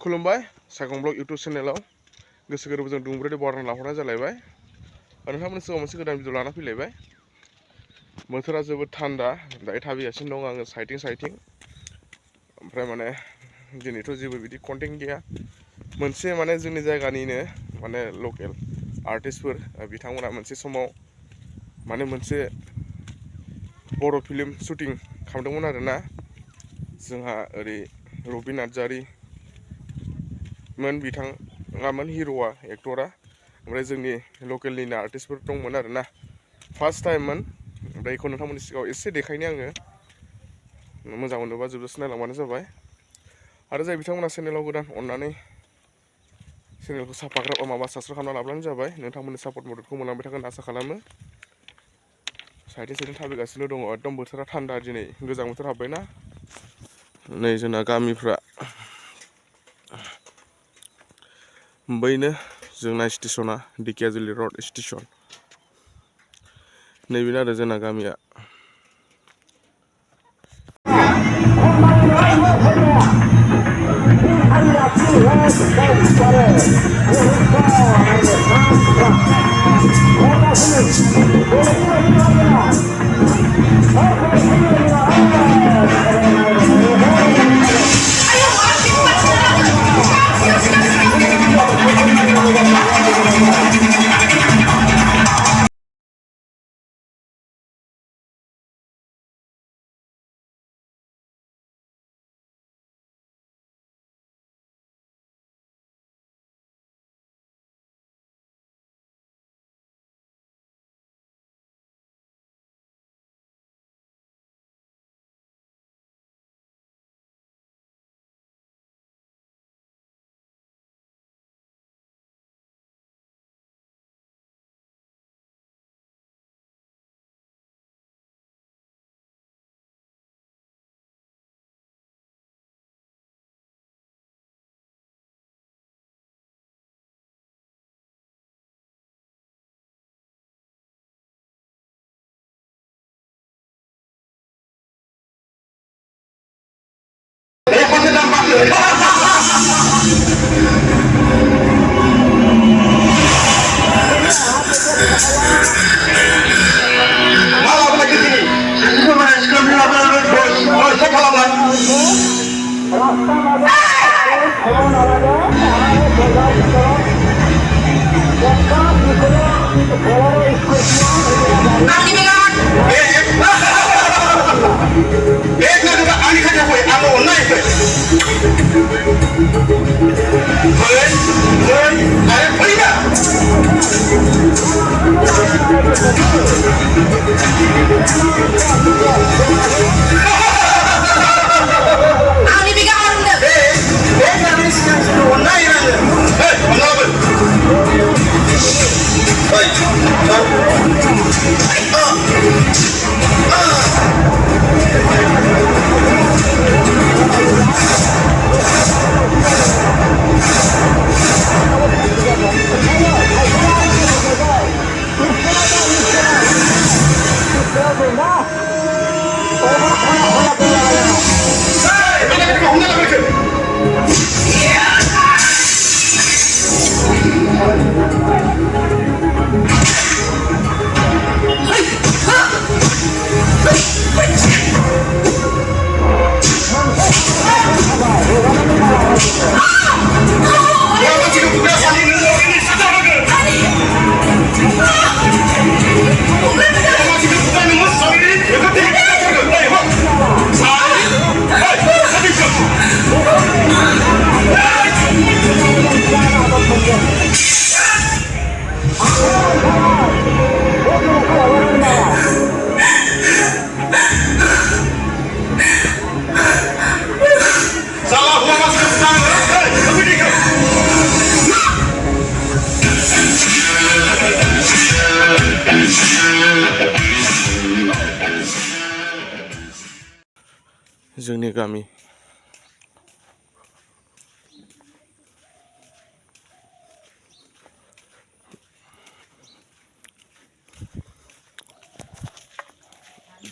खुलुमबाय सायखं blog YouTube चेनेलाव गोसो गोरबोजों दुंब्रेदे बरायना लाहरनाय जालायबाय नोंथांमोननि सिगाङाव मोनसे गोदान भिडिअ लाना फैलायबाय बोथोरा जोबोद थान्दा दायो थाबायगासिनो दं आङो साइथिं ओमफ्राय माने दिनैथ' जेबो बिदि कन्टेन्ट गैया मोनसे माने जोंनि जायगानिनो माने लकेल आर्टिस्टफोर बिथांमोना मोनसे समाव माने मोनसे बर' फिल्म शुटिं खालामदोंमोन आरोना जोंहा ओरै रबि नार्जारि मोन बिथाङामोन हिर'आ एक्टरा ओमफ्राय जोंनि लकेलनिनो आर्टिस्टफोर दंमोन आरोना फार्स्ट टाइममोन ओमफ्राय बेखौ नोंथांमोननि सिगाङाव एसे देखायनो आङो मोजां मोनोबा जोबजासे नायलांबानो जाबाय आरो जाय बिथांमोना चेनेलाव गोदान अननानै चेनेलखौ साबस्क्राइब खालामना लाब्लानो जाबाय नोंथांमोननि सापर्ट मददखौ मोनलांबाय थागोन आसा खालामो साइथिं थाबायगासिनो दङ एकदम बोथोरा थान्दा दिनै गोजां बोथोर हाबबायना नै जोंना गामिफ्रा बैनो जोंना स्टेसना दिकियाजुलि रड स्टेसन नैबेनो आरो जोंना गामिया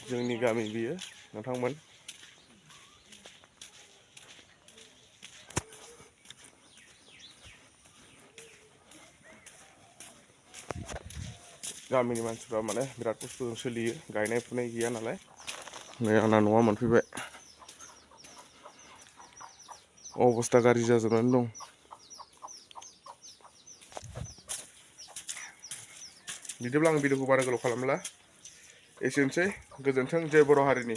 जोंनि गामि बियो नोंथांमोन गामिनि मानसिफ्रा माने बिराद खस्थ'जों सोलियो गायनाय फुनाय गैया नालाय नै आंना न'आ मोनफैबाय अबस्था गाज्रि जाजोबनानै दं बिदिब्ला आं भिडिअखौ बारा गोलाव खालामला एसेनोसै गोजोन्थों जय बर' हारिनि